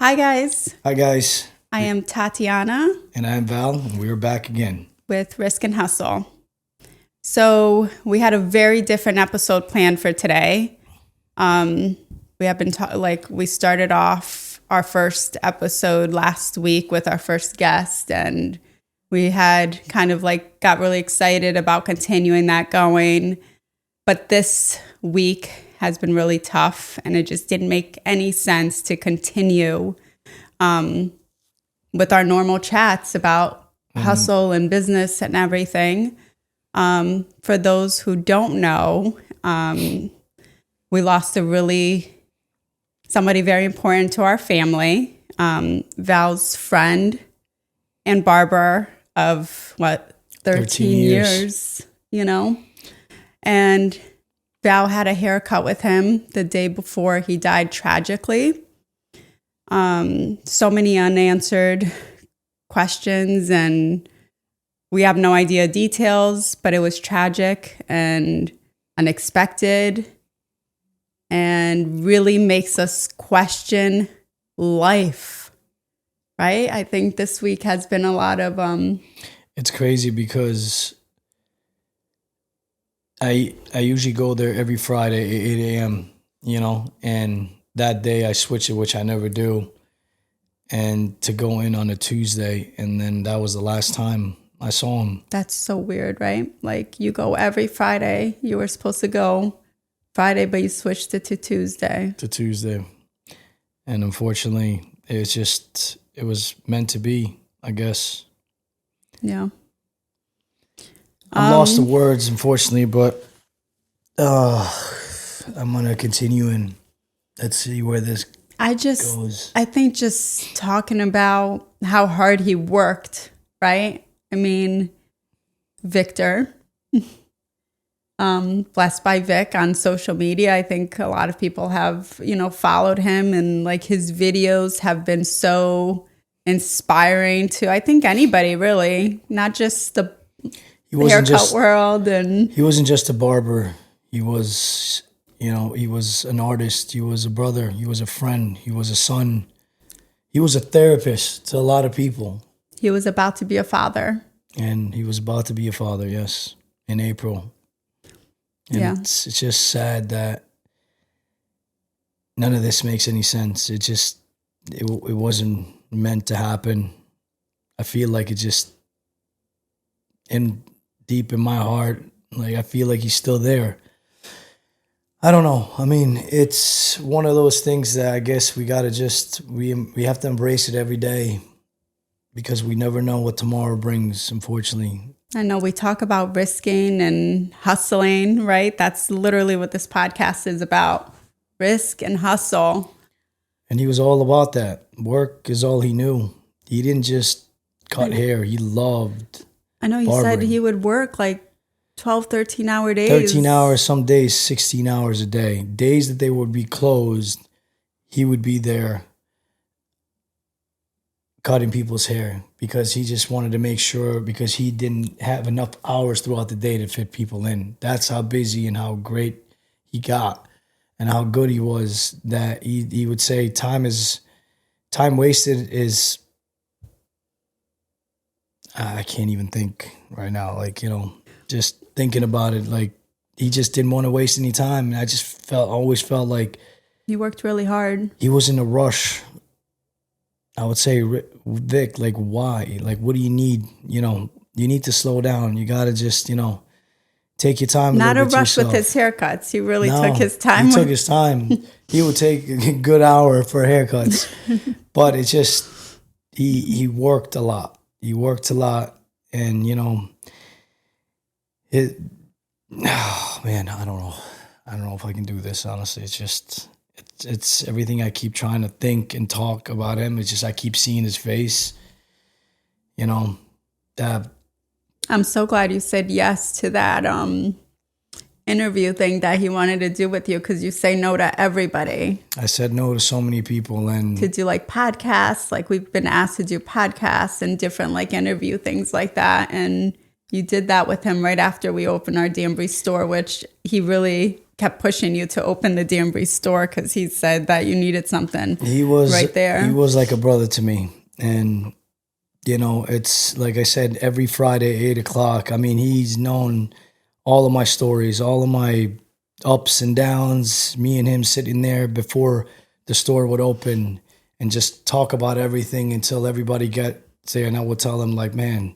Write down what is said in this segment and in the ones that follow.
Hi, guys. Hi, guys. I am Tatiana And I'm Val, and we're back again. with Risk and Hustle. So we had a very different episode planned for today. We have been we started off our first episode last week with our first guest, and we had got really excited about continuing that going. But this week has been really tough, and it just didn't make any sense to continue with our normal chats about hustle and business and everything. For those who don't know, we lost somebody very important to our family, Val's friend and barber of 13 years, and Val had a haircut with him the day before he died tragically. So many unanswered questions, and we have no idea details, but it was tragic and unexpected and really makes us question life, right? I think this week has been a lot of... It's crazy because I usually go there every Friday at 8 a.m., and that day I switch it, which I never do, and to go in on a Tuesday, and then that was the last time I saw him. That's so weird, right? Like, you go every Friday. You were supposed to go Friday, but you switched it to Tuesday. And unfortunately, it was meant to be, I guess. Yeah. I'm lost for words, unfortunately, but I'm going to continue and let's see where this goes. I think just talking about how hard he worked, right? I mean, Victor, Blessed by Vic on social media. I think a lot of people have, followed him, and like his videos have been so inspiring to, I think, anybody really, not just the haircut world. And he wasn't just a barber. He was, he was an artist. He was a brother. He was a friend. He was a son. He was a therapist to a lot of people. He was about to be a father. And he was about to be a father, yes, in April. And yeah. It's just sad that none of this makes any sense. It wasn't meant to happen. I feel like it just, deep in my heart, like I feel like he's still there. I don't know. I mean, it's one of those things that I guess we gotta we have to embrace it every day, because we never know what tomorrow brings, unfortunately. I know we talk about risking and hustling, right? That's literally what this podcast is about. Risk and hustle. And he was all about that. Work is all he knew. He didn't just cut hair. He loved I know he barbering. said he would work like 12, 13-hour days. 13 hours, some days 16 hours a day. Days that they would be closed, he would be there cutting people's hair, because he just wanted to make sure, because he didn't have enough hours throughout the day to fit people in. That's how busy and how great he got and how good he was, that he would say time wasted is, I can't even think right now, just thinking about it, like he just didn't want to waste any time. And I just always felt like he worked really hard. He was in a rush. I would say, Vic, like, why? Like, what do you need? You need to slow down. You got to just, take your time. Not a rush with his haircuts. He really took his time. He took his time. He would take a good hour for haircuts. But it's just, he worked a lot. He worked a lot. And, oh man, I don't know. I don't know if I can do this, honestly. It's just... It's everything I keep trying to think and talk about him. It's just I keep seeing his face. That. I'm so glad you said yes to that interview thing that he wanted to do with you, because you say no to everybody. I said no to so many people, and to do like podcasts. Like, we've been asked to do podcasts and different like interview things like that, and you did that with him right after we opened our Danbury store, which he really kept pushing you to open the Danbury store because he said that you needed something. He was right there. He was like a brother to me. And, you know, it's like I said, every Friday, 8:00. I mean, he's known all of my stories, all of my ups and downs, me and him sitting there before the store would open and just talk about everything until everybody got there. And I would tell him, like, man,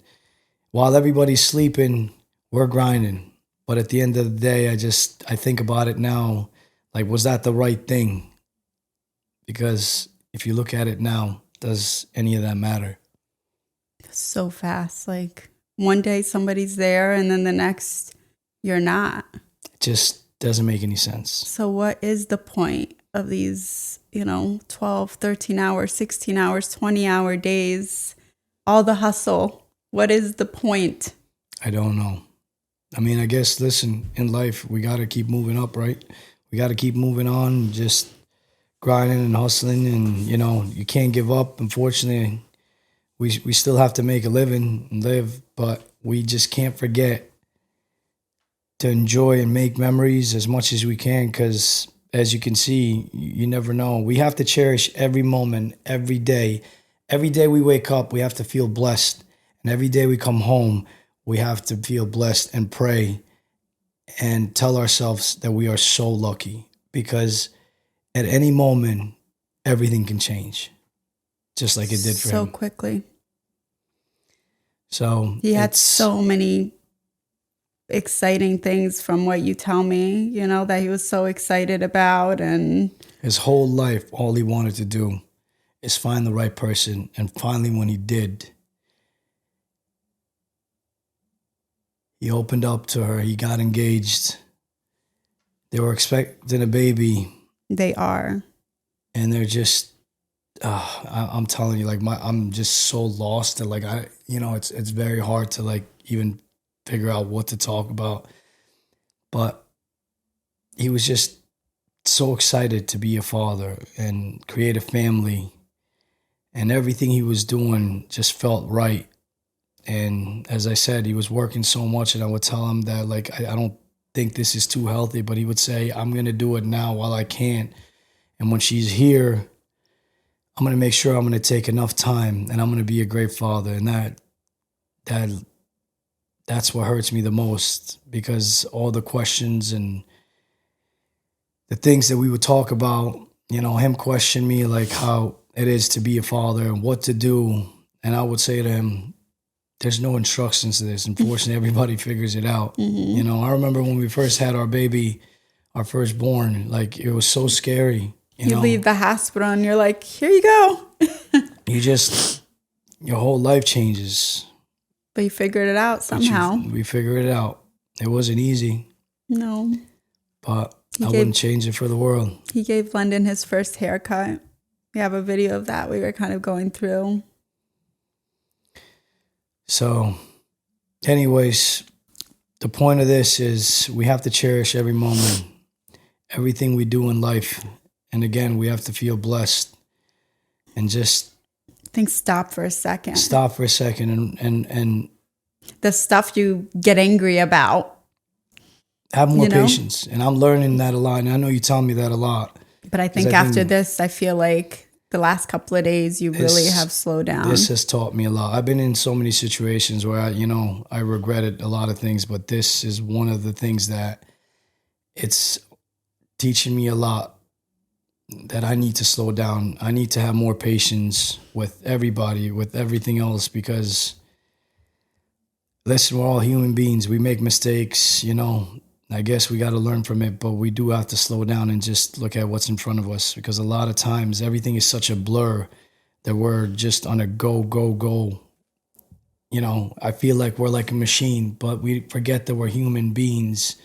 while everybody's sleeping, we're grinding. But at the end of the day, I think about it now, like, was that the right thing? Because if you look at it now, does any of that matter? So fast. Like one day somebody's there and then the next you're not. It just doesn't make any sense. So what is the point of these, 12, 13 hours, 16 hours, 20-hour days, all the hustle? What is the point? I don't know. I mean, I guess, listen, in life, we got to keep moving up, right? We got to keep moving on, just grinding and hustling. And, you can't give up. Unfortunately, we still have to make a living and live, but we just can't forget to enjoy and make memories as much as we can, because as you can see, you never know. We have to cherish every moment, every day. Every day we wake up, we have to feel blessed. And every day we come home, we have to feel blessed and pray and tell ourselves that we are so lucky, because at any moment, everything can change, just like it did for him. So quickly. So he had so many exciting things from what you tell me, that he was so excited about. And his whole life, all he wanted to do is find the right person. And finally, when he did, he opened up to her. He got engaged. They were expecting a baby. They are. And they're just, I'm telling you, like, I'm just so lost that, like, it's very hard to, like, even figure out what to talk about. But he was just so excited to be a father and create a family. And everything he was doing just felt right. And as I said, he was working so much, and I would tell him that, like, I don't think this is too healthy, but he would say, I'm going to do it now while I can. And when she's here, I'm going to make sure I'm going to take enough time, and I'm going to be a great father. And that's what hurts me the most, because all the questions and the things that we would talk about, him question me, like, how it is to be a father and what to do. And I would say to him, there's no instructions to this. Unfortunately, everybody figures it out. Mm-hmm. I remember when we first had our baby, our firstborn, like, it was so scary. You leave the hospital and you're like, here you go. Your whole life changes. But you figured it out somehow. We figured it out. It wasn't easy. No. But I wouldn't change it for the world. He gave London his first haircut. We have a video of that we were kind of going through. So, anyways, the point of this is we have to cherish every moment, everything we do in life. And again, we have to feel blessed and just stop for a second. And the stuff you get angry about. Have more patience. And I'm learning that a lot. And I know you tell me that a lot. But I think after this, I feel like the last couple of days, you really have slowed down. This has taught me a lot. I've been in so many situations where I regretted a lot of things, but this is one of the things that it's teaching me a lot, that I need to slow down. I need to have more patience with everybody, with everything else, because listen, we're all human beings. We make mistakes, I guess we got to learn from it, but we do have to slow down and just look at what's in front of us, because a lot of times everything is such a blur that we're just on a go, go, go. I feel like we're like a machine, but we forget that we're human beings,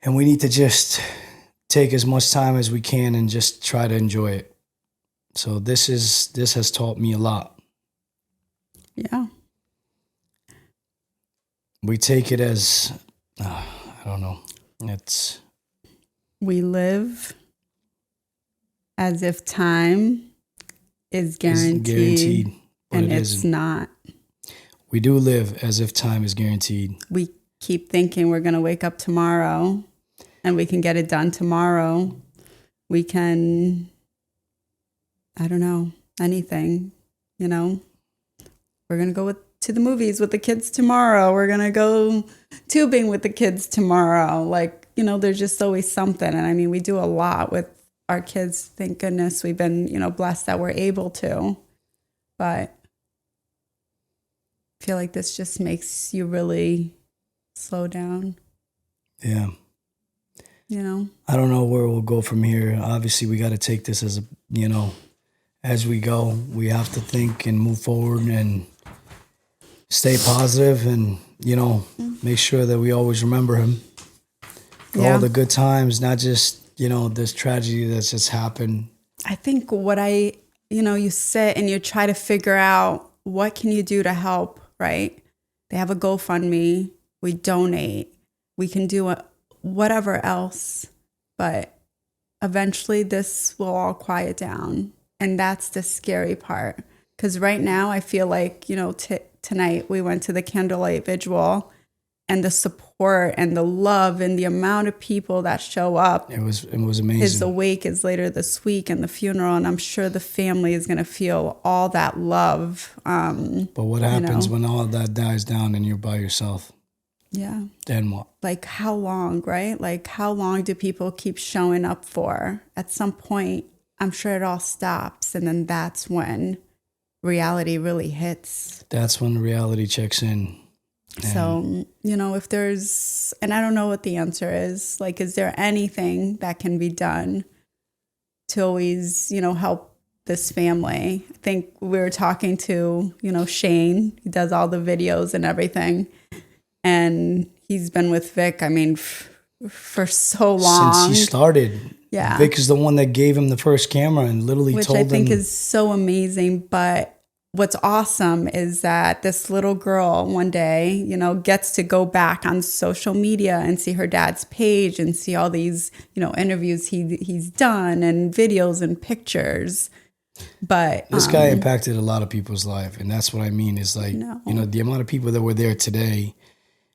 and we need to just take as much time as we can and just try to enjoy it. So this has taught me a lot. Yeah. We take it as, I don't know. We live as if time is guaranteed and it's not. We do live as if time is guaranteed. We keep thinking we're going to wake up tomorrow and we can get it done tomorrow. We can, I don't know, anything, you know. We're going to go to the movies with the kids tomorrow. We're going to go tubing with the kids tomorrow. Like, you know, there's just always something. And I mean, we do a lot with our kids. Thank goodness we've been, you know, blessed that we're able to. But I feel like this just makes you really slow down. Yeah. You know? I don't know where we'll go from here. Obviously, we got to take this as a, you know, as we go. We have to think and move forward and stay positive and, you know, make sure that we always remember him. For all the good times, not just, you know, this tragedy that's just happened. I think you know, you sit and you try to figure out what can you do to help, right? They have a GoFundMe. We donate. We can do whatever else. But eventually this will all quiet down. And that's the scary part. Because right now I feel like, you know, tonight we went to the candlelight vigil, and the support and the love and the amount of people that show up. It was amazing. His wake is later this week, and the funeral, and I'm sure the family is going to feel all that love. But what happens when all of that dies down and you're by yourself? Yeah. Then what? Like how long, right? Like how long do people keep showing up for? At some point, I'm sure it all stops, and then that's when reality really hits. That's when reality checks in. So, you know, if there's, and I don't know what the answer is, like, is there anything that can be done to always, you know, help this family? I think we were talking to, you know, Shane. He does all the videos and everything. And he's been with Vic, I mean, for so long. Since he started. Yeah. Vic is the one that gave him the first camera and literally told him. Which I think is so amazing. But what's awesome is that this little girl one day, you know, gets to go back on social media and see her dad's page and see all these, you know, interviews he's done and videos and pictures. But this guy impacted a lot of people's life. And that's what I mean is like, you know, the amount of people that were there today,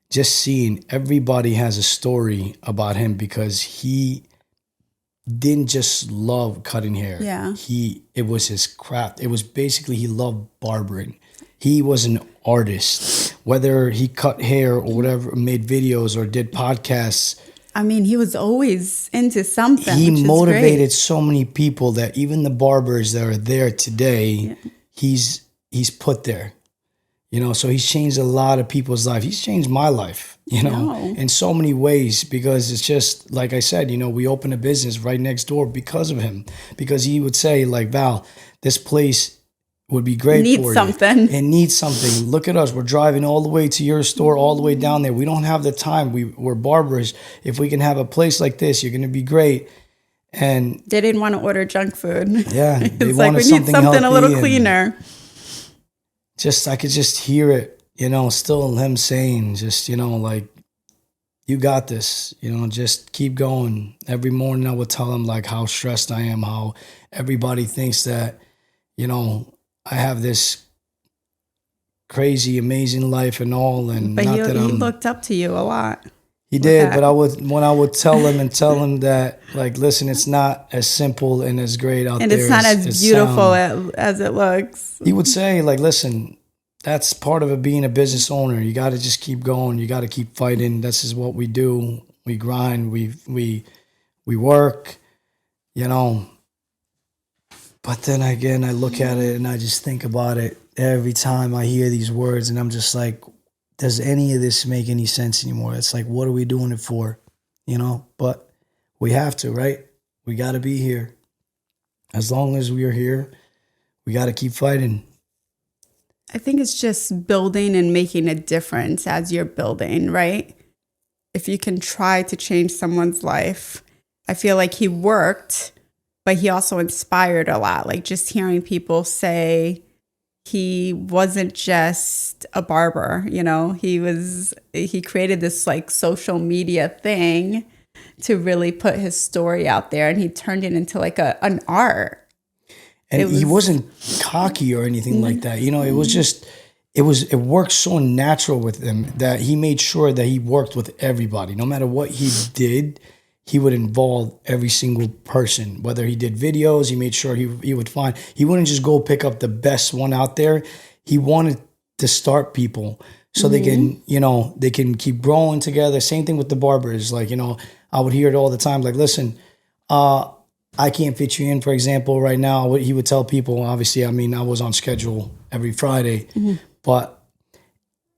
just seeing everybody has a story about him because he didn't just love cutting hair. Yeah. It was his craft. It was basically, he loved barbering. He was an artist. Whether he cut hair or whatever, made videos or did podcasts. I mean, he was always into something. He motivated so many people that even the barbers that are there today, he's put there. You know, so he's changed a lot of people's life. He's changed my life, you know, in so many ways, because it's just, like I said, you know, we opened a business right next door because of him, because he would say like, Val, this place would be great for you. It needs something. Look at us. We're driving all the way to your store, all the way down there. We don't have the time. We're barbers. If we can have a place like this, you're going to be great. And they didn't want to order junk food. Yeah. It's like, we need something a little cleaner. I could just hear it, you know, still him saying just, you know, like, you got this, you know, just keep going. Every morning I would tell him like how stressed I am, how everybody thinks that, you know, I have this crazy, amazing life and all. And but he looked up to you a lot. He did, but when I would tell him that, like, listen, it's not as simple and as great out there. And it's not as beautiful as it looks. He would say, like, listen, that's part of it being a business owner. You got to just keep going. You got to keep fighting. This is what we do. We grind. We work, you know. But then again, I look at it and I just think about it every time I hear these words, and I'm just like, does any of this make any sense anymore? It's like, what are we doing it for? You know, but we have to, right? We got to be here. As long as we are here, we got to keep fighting. I think it's just building and making a difference as you're building, right? If you can try to change someone's life. I feel like he worked, but he also inspired a lot. Like just hearing people say, he wasn't just a barber, you know, he created this like social media thing to really put his story out there, and he turned it into like an art. And he wasn't cocky or anything like that. You know, it was just, it worked so natural with him that he made sure that he worked with everybody. No matter what he did, he would involve every single person. Whether he did videos, he made sure he would find. He wouldn't just go pick up the best one out there. He wanted to start people so they can, they can keep growing together. Same thing with the barbers. Like, I would hear it all the time. Like, listen, I can't fit you in, for example, right now. What he would tell people, obviously, I mean, I was on schedule every Friday, but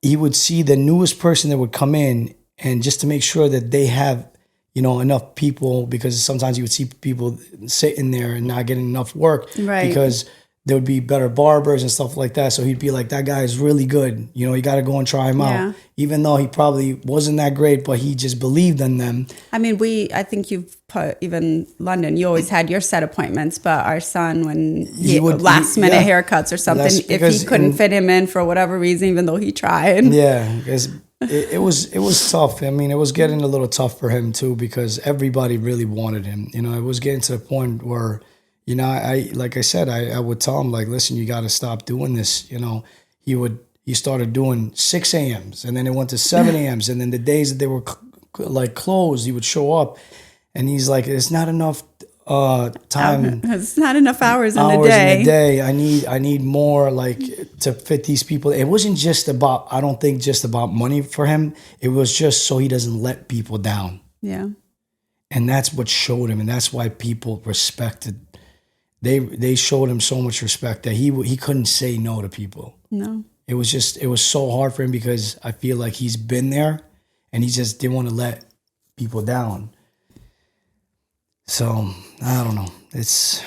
he would see the newest person that would come in, and just to make sure that they have, enough people, because sometimes you would see people sitting there and not getting enough work because there would be better barbers and stuff like that. So he'd be like, that guy is really good. You got to go and try him out. Even though he probably wasn't that great, but he just believed in them. I mean, I think you've put, even London, you always had your set appointments, but our son, when he would last minute haircuts or something, if he couldn't fit him in for whatever reason, even though he tried. Yeah, because it was tough. I mean, it was getting a little tough for him too, because everybody really wanted him. It was getting to the point where, like I said, I would tell him, like, listen, you got to stop doing this. He started doing 6 a.m.s, and then it went to 7 a.m.s, and then the days that they were like closed, he would show up, and he's like, it's not enough time. It's not enough hours in a day. I need more, like, to fit these people. It wasn't just about, I don't think just about money for him. It was just so he doesn't let people down. Yeah. And that's what showed him, and that's why people respected. They showed him so much respect that he couldn't say no to people. No. It was so hard for him, because I feel like he's been there and he just didn't want to let people down. So, I don't know. Just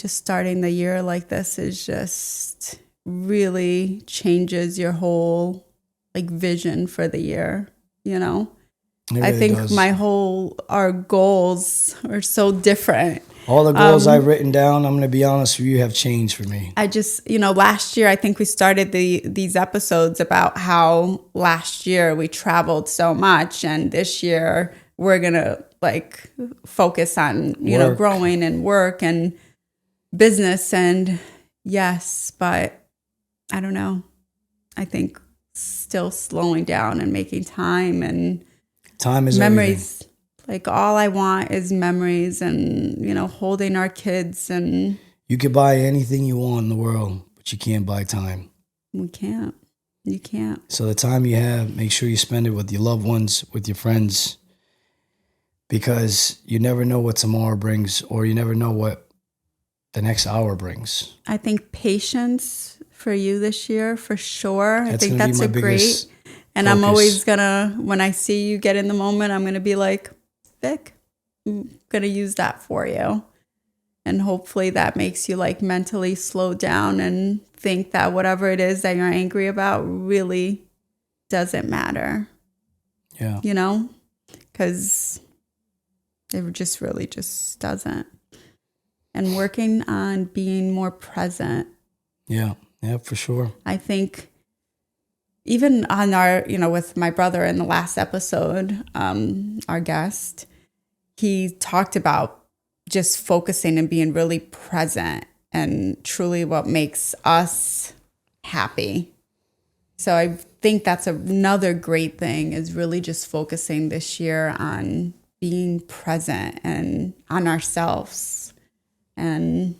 starting the year like this is just really changes your whole vision for the year, Really I think does. our goals are so different. All the goals I've written down, I'm going to be honest with you, have changed for me. I just, last year, I think we started these episodes about how last year we traveled so much, and this year we're going to focus on, growing and work and business. And yes, but I don't know. I think still slowing down and making time, and time is memories. Everything. All I want is memories, and, holding our kids. And you can buy anything you want in the world, but you can't buy time. We can't. You can't. So the time you have, make sure you spend it with your loved ones, with your friends, because you never know what tomorrow brings, or you never know what the next hour brings. I think patience for you this year, for sure. I think that's a great. And focus. I'm always when I see you get in the moment, I'm going to be like, Vic, I'm going to use that for you. And hopefully that makes you mentally slow down and think that whatever it is that you're angry about really doesn't matter. Yeah. Because it just really just doesn't. And working on being more present. Yeah, for sure. I think even on our, with my brother in the last episode, our guest, he talked about just focusing and being really present and truly what makes us happy. So I think that's another great thing, is really just focusing this year on being present and on ourselves and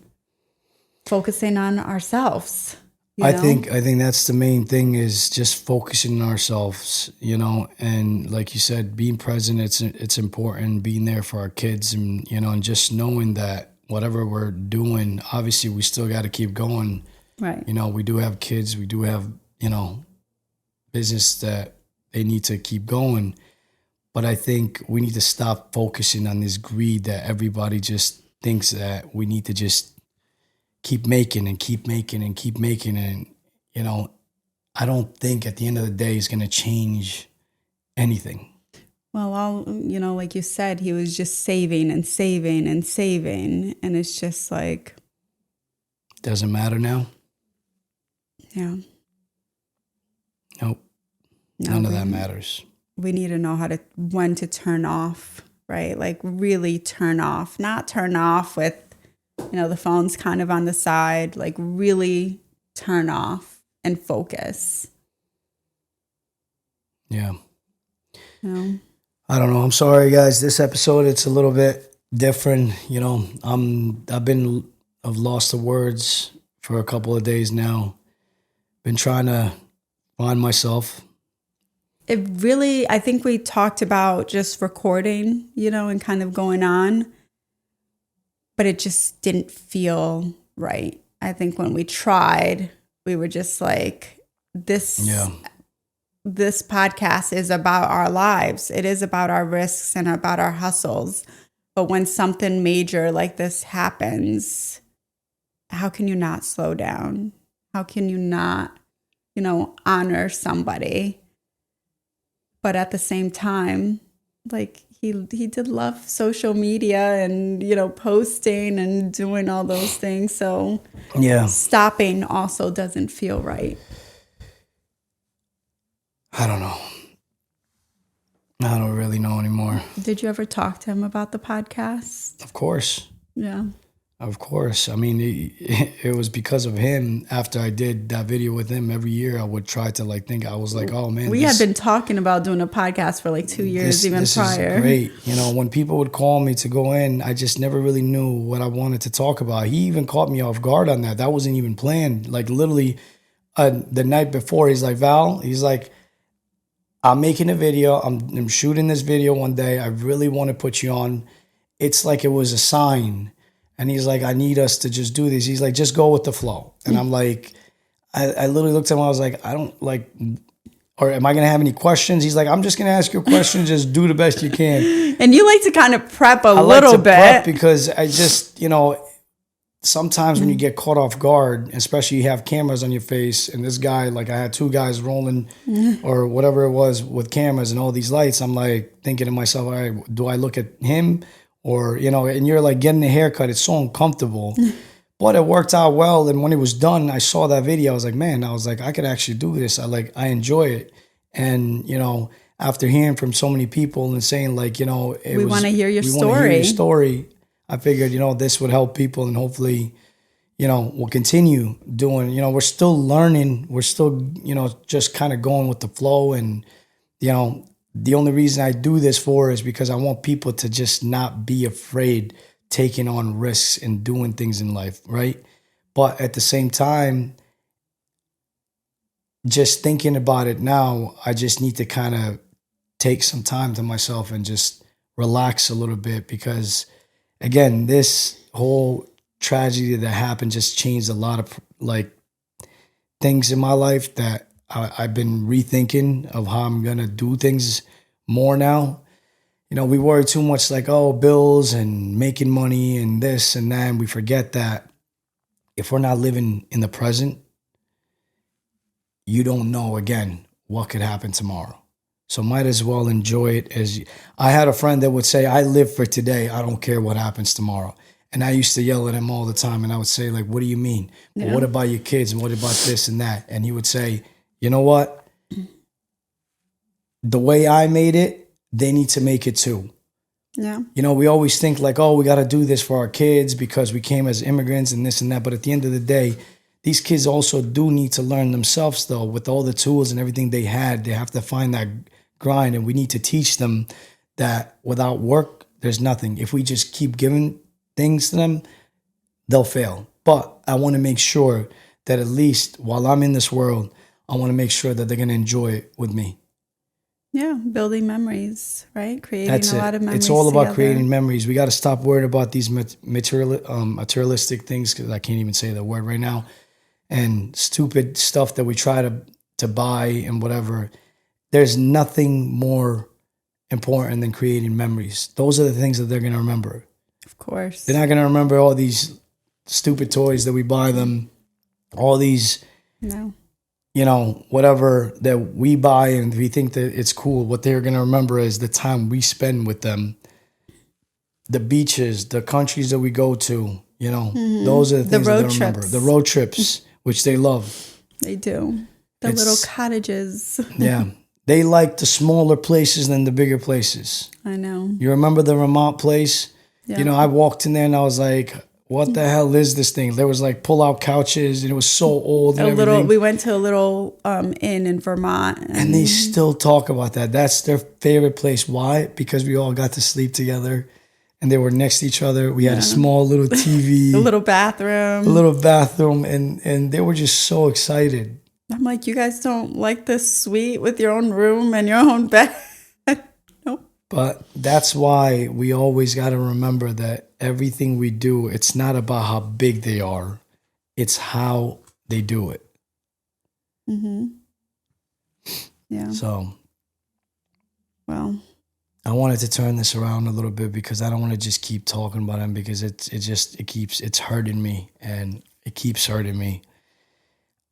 focusing on ourselves. I think that's the main thing, is just focusing on ourselves, and like you said, being present. It's important, being there for our kids, and and just knowing that whatever we're doing, obviously we still got to keep going. Right. We do have kids, we do have business that they need to keep going, but I think we need to stop focusing on this greed that everybody just thinks that we need to just keep making and keep making and keep making. And, I don't think at the end of the day it's going to change anything. Well, like you said, he was just saving and saving and saving. And it's just doesn't matter now. Yeah. Nope. None of that matters. We need to know when to turn off, right? Really turn off, not turn off with, the phone's kind of on the side, really turn off and focus. Yeah. I don't know. I'm sorry, guys. This episode, it's a little bit different. I've lost the words for a couple of days now. Been trying to find myself. It really, I think we talked about just recording, and kind of going on, but it just didn't feel right. I think when we tried, we were just like, this podcast is about our lives. It is about our risks and about our hustles. But when something major like this happens, how can you not slow down? How can you not, honor somebody? But at the same time, like he did love social media and, posting and doing all those things. So stopping also doesn't feel right. I don't know. I don't really know anymore. Did you ever talk to him about the podcast? Of course. Yeah. Of course. I mean, it was because of him. After I did that video with him, every year I would try to think. I was like, oh man, we had been talking about doing a podcast for 2 years, this prior. This is great. When people would call me to go in, I just never really knew what I wanted to talk about. He even caught me off guard on that. That wasn't even planned. Literally, the night before, he's like, Val, he's like, I'm making a video. I'm shooting this video one day. I really want to put you on. It's like it was a sign. And he's like, I need us to just do this. He's like, just go with the flow. And I'm like, I literally looked at him. I was like, I don't or am I going to have any questions? He's like, I'm just going to ask you a question. Just do the best you can. And you like to kind of prep a little like to bit. Prep because I just, sometimes when you get caught off guard, especially you have cameras on your face, and this guy, I had 2 guys rolling or whatever it was with cameras and all these lights, I'm thinking to myself, all right, do I look at him? Or, and you're getting a haircut, it's so uncomfortable. But it worked out well. And when it was done, I saw that video. I was like, man, I could actually do this. I enjoy it. And, after hearing from so many people and saying we want to hear your story. I figured, this would help people and hopefully, we'll continue doing, we're still learning. We're still, just kind of going with the flow. And, the only reason I do this is because I want people to just not be afraid taking on risks and doing things in life, right? But at the same time, just thinking about it now, I just need to kind of take some time to myself and just relax a little bit because, again, this whole tragedy that happened just changed a lot of things in my life that I've been rethinking of how I'm going to do things more now. We worry too much bills and making money and this and that. And we forget that if we're not living in the present, you don't know, again, what could happen tomorrow. So might as well enjoy it. I had a friend that would say, I live for today. I don't care what happens tomorrow. And I used to yell at him all the time. And I would say, what do you mean? Yeah. Well, what about your kids? And what about this and that? And he would say, you know what? The way I made it, they need to make it too. Yeah. We always think we got to do this for our kids because we came as immigrants and this and that. But at the end of the day, these kids also do need to learn themselves, though, with all the tools and everything they had. They have to find that grind. And we need to teach them that without work, there's nothing. If we just keep giving things to them, they'll fail. But I want to make sure that at least while I'm in this world, I want to make sure that they're going to enjoy it with me. Yeah, building memories, right? Creating a lot of memories. It's all about creating memories. We got to stop worrying about these materialistic things, because I can't even say the word right now, and stupid stuff that we try to buy and whatever. There's nothing more important than creating memories. Those are the things that they're going to remember. Of course. They're not going to remember all these stupid toys that we buy them, all these... No. Whatever that we buy and we think that it's cool. What they're going to remember is the time we spend with them, the beaches, the countries that we go to, those are the things that they remember. The road trips, which they love. They do. The little cottages. Yeah. They like the smaller places than the bigger places. I know. You remember the Vermont place? Yeah. I walked in there and I was like, what the hell is this thing? There was like pull-out couches, and it was so old and everything. We went to a little inn in Vermont. And they still talk about that. That's their favorite place. Why? Because we all got to sleep together, and they were next to each other. We had a small little TV. A little bathroom. And they were just so excited. I'm like, you guys don't like this suite with your own room and your own bed? Nope. But that's why we always got to remember that everything we do, it's not about how big they are. It's how they do it. Mm-hmm. Yeah. So, well, I wanted to turn this around a little bit because I don't want to just keep talking about him because it's hurting me, and it keeps hurting me.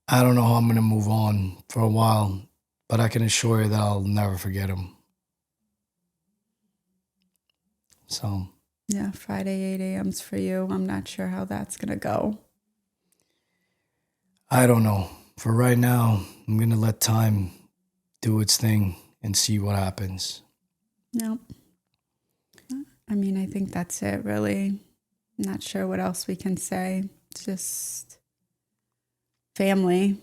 I don't know how I'm going to move on for a while, but I can assure you that I'll never forget him. So. Yeah, Friday 8 a.m.'s for you. I'm not sure how that's going to go. I don't know. For right now, I'm going to let time do its thing and see what happens. Yep. I mean, I think that's it, really. I'm not sure what else we can say. It's just family.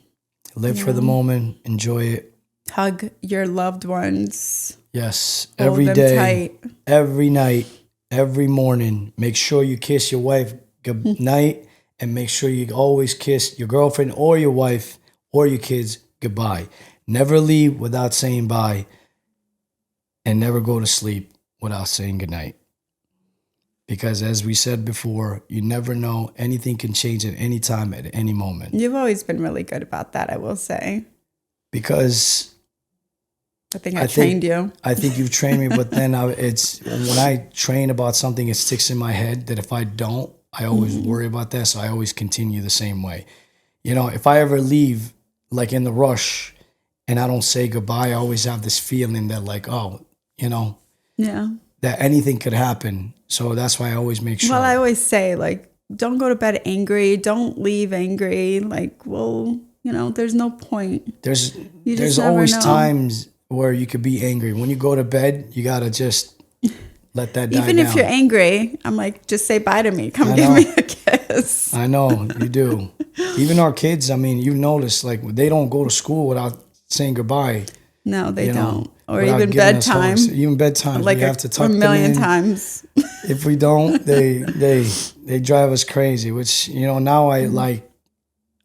Live for the moment. Enjoy it. Hug your loved ones. Yes. Hold Every them day. tight. Every night. Every morning. Make sure you kiss your wife good night, and make sure you always kiss your girlfriend or your wife or your kids goodbye. Never leave without saying bye, and never go to sleep without saying goodnight. Because as we said before, you never know. Anything can change at any time, at any moment. You've always been really good about that, I will say. Because I think I trained you. I think you've trained me, but then it's when I train about something, it sticks in my head that if I don't, I always worry about that. So I always continue the same way. You know, if I ever leave, like in the rush, and I don't say goodbye, I always have this feeling that like, oh, you know, that anything could happen. So that's why I always make sure. Well, I always say, like, don't go to bed angry. Don't leave angry. Like, well, you know, there's no point. There's always times where you could be angry. When you go to bed, you got to just let that die down. Even if you're angry, I'm like, just say bye to me. Come give me a kiss. I know, you do. Even our kids, I mean, you notice, like, they don't go to school without saying goodbye. No, they don't. Or even bedtime. Even bedtime. Like we have to tuck a million them in. times. If we don't, they drive us crazy, which, you know, now I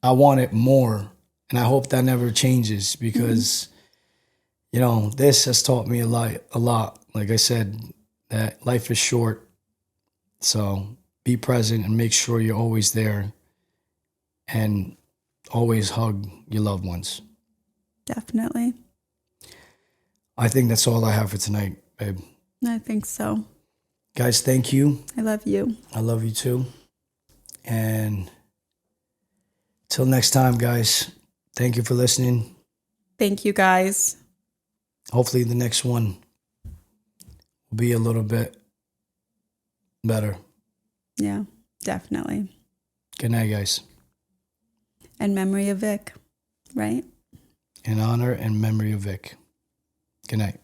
want it more. And I hope that never changes because, you know, this has taught me a lot. Like I said, that life is short. So be present and make sure you're always there and always hug your loved ones. Definitely. I think that's all I have for tonight, babe. I think so. Guys, thank you. I love you. I love you too. And till next time, guys, thank you for listening. Thank you, guys. Hopefully the next one will be a little bit better. Yeah, definitely. Good night, guys. In memory of Vic, right? In honor and memory of Vic. Good night.